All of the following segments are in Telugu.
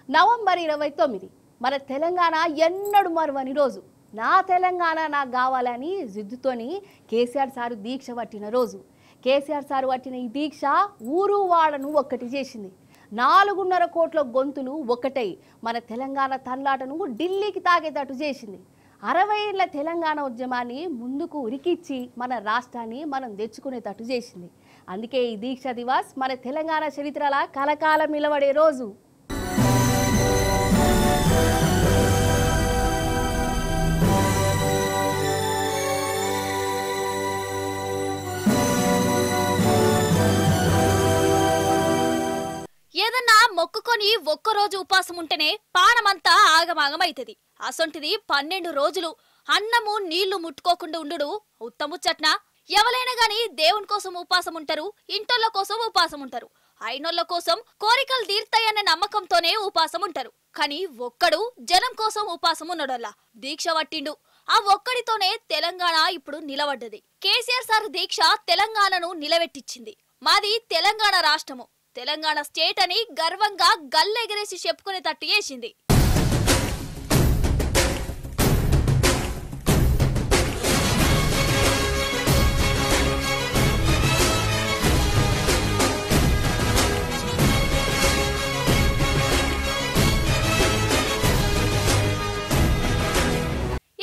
నవంబర్ 29 మన తెలంగాణ ఎన్నడూ మరువని రోజు. నా తెలంగాణ నాకు కావాలని జిద్దుతోని కేసీఆర్ సారు దీక్ష పట్టిన రోజు. కేసీఆర్ సారు పట్టిన ఈ దీక్ష ఊరు వాడను ఒక్కటి చేసింది. 4.5 కోట్ల గొంతులు ఒక్కటై మన తెలంగాణ తన్లాటను ఢిల్లీకి తాగేటట్టు చేసింది. 60 ఏళ్ల తెలంగాణ ఉద్యమాన్ని ముందుకు ఉరికిచ్చి మన రాష్ట్రాన్ని మనం తెచ్చుకునేటట్టు చేసింది. అందుకే ఈ దీక్ష దివాస్ మన తెలంగాణ చరిత్రల కలకాలం నిలబడే రోజు. ఏదన్నా మొక్కుకొని ఒక్కరోజు ఉపాసం ఉంటేనే పానమంతా ఆగమాగమైతది. అసొంటిది 12 రోజులు అన్నము నీళ్లు ముట్టుకోకుండా ఉండు ఉత్తముచ్చట్న. ఎవరైనా గాని దేవుని కోసం ఉపాసం ఉంటారు, ఇంటోళ్ళ కోసం ఉపాసం ఉంటారు, అయినోళ్ళ కోసం కోరికలు తీర్తాయన్న నమ్మకంతోనే ఉపాసం ఉంటారు. కానీ ఒక్కడు జనం కోసం ఉపాసం ఉన్నడల్లా దీక్ష పట్టిండు. ఆ ఒక్కడితోనే తెలంగాణ ఇప్పుడు నిలబడ్డది. కేసీఆర్ సార్ దీక్ష తెలంగాణను నిలబెట్టించింది. మాది తెలంగాణ రాష్ట్రము, తెలంగాణ స్టేట్ అని గర్వంగా గల్లెగరేసి చెప్పుకునేటట్టు చేసింది.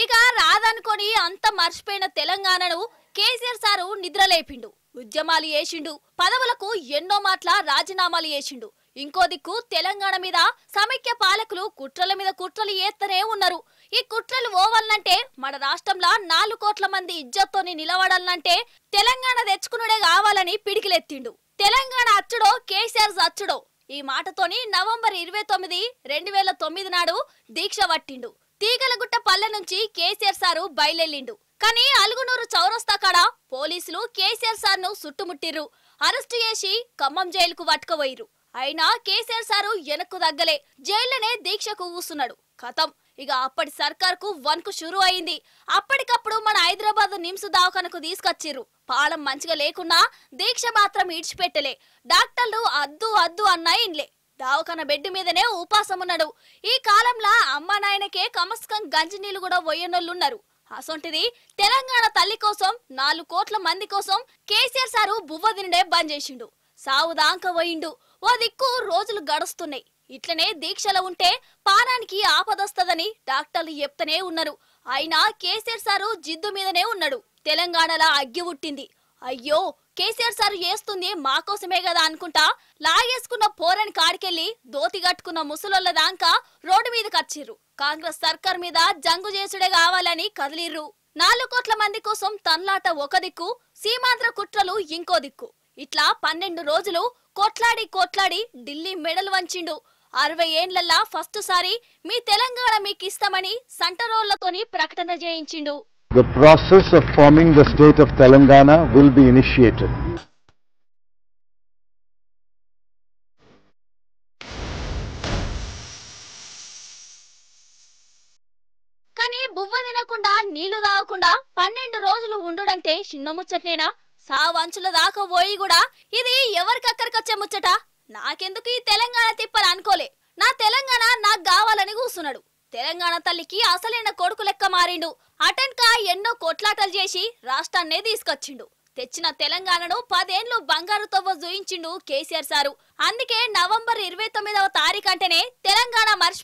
ఇక రాదనుకొని అంత మర్చిపోయిన తెలంగాణను కేసీఆర్ సారు నిద్రలేపిండు. ఉద్యమాలు చేసిండు, పదవులకు ఎన్నో మాటల రాజీనామాలు చేసిండు. ఇంకో దిక్కు తెలంగాణ మీద సమైక్య పాలకులు కుట్రల మీద కుట్రలు చేస్తూనే ఉన్నారు. ఈ కుట్రలు ఓవాలంటే మన రాష్ట్రంలో 4 కోట్ల మంది ఇజ్జత్తోని నిలబడాలంటే తెలంగాణ తెచ్చుకునుడే కావాలని పిడికిలెత్తిండు. తెలంగాణ అచ్చుడో కేసీఆర్ అచ్చుడో ఈ మాటతోని నవంబర్ 29, 2009 నాడు దీక్ష పట్టిండు. తీగలగుట్ట పల్లె నుంచి కేసీఆర్ సారు బయలుదేరిండు. కానీ అలుగునూరు చౌరస్తా కాడ పోలీసులు కేసీఆర్ సార్ ను చుట్టుముట్టిర్రు. అరెస్టు చేసి ఖమ్మం జైలుకు పట్టుకుపోయిర్రు. అయినా కేసీఆర్ సారు వెనక్కు తగ్గలే, జైల్లోనే దీక్షకు కూసున్నాడు. ఖతం. ఇక అప్పటి సర్కార్ కు వన్కు షురు అయింది. అప్పటికప్పుడు మన హైదరాబాద్ నిమ్స్ దవాఖానకు తీసుకొచ్చిర్రు. పాలం మంచిగా లేకున్నా దీక్ష మాత్రం ఇడిచిపెట్టలే. డాక్టర్లు అద్దు అద్దు అన్నా ఇన్లే. దవాఖాన బెడ్ మీదనే ఉపాసం ఉన్నాడు. ఈ కాలంలో అమ్మా నాయనకే కమస్కం గంజి నీళ్లు కూడా పోయనోళ్ళున్నారు. అసొంటిది తెలంగాణ తల్లి కోసం 4 కోట్ల మంది కోసం కేసీఆర్ సారు బువ్వ తినడే బంద్ చేసిండు. సావు దాంక పోయిండు. ఓ దిక్కు రోజులు గడుస్తున్నాయి. ఇట్లనే దీక్షలో ఉంటే పానానికి ఆపదొస్తదని డాక్టర్లు చెప్తూనే ఉన్నారు. అయినా కేసీఆర్ సారు జిద్దు మీదనే ఉన్నాడు. తెలంగాణలో అగ్గి పుట్టింది. అయ్యో, కేసీఆర్ సారు చేస్తుంది మా కోసమే కదా అనుకుంటా లాగేసుకున్న పోరని కాడికెళ్లి దోతి కట్టుకున్న ముసలోళ్ళ దాకా రోడ్డు మీదకి వచ్చిర్రు. కాంగ్రెస్ సర్కార్ మీద జంగు చేసుడే కావాలని కదిలిర్రు. 4 కోట్ల మంది కోసం తన్లాట ఒక దిక్కు, సీమాంధ్ర కుట్రలు ఇంకో దిక్కు. ఇట్లా 12 రోజులు కొట్లాడి కొట్లాడి ఢిల్లీ మెడలు వంచిండు. 60 ఏండ్లల్లా ఫస్ట్ సారి మీ తెలంగాణ మీకు ఇస్తామని సంటరోళ్లతోని ప్రకటన చేయించిండు. The process of forming the state of Telangana will be initiated. కానీ బువ్వ తినకుండా నీళ్లు తాగకుండా 12 రోజులు ఉండుడంటే చిన్న ముచ్చటేనా? సావంచుల దాకా పోయి కూడా ఇది ఎవరికక్కడికొచ్చే ముచ్చట? నాకెందుకు ఈ తెలంగాణ తిప్పని అనుకోలే. నా తెలంగాణ నాకు కావాలని కూసున్నాడు. తెలంగాణ తల్లికి అసలైన కొడుకు లెక్క మారిండు. అటెన్కా ఎన్నో కొట్లాటలు చేసి రాష్ట్రాన్నే తీసుకొచ్చిండు. తెచ్చిన తెలంగాణను 10 ఏళ్లు బంగారు తవ్వ జూయించిండు కేసీఆర్ సారు. అందుకే నవంబర్ 29వ తారీఖు అంటేనే తెలంగాణ మర్చిపో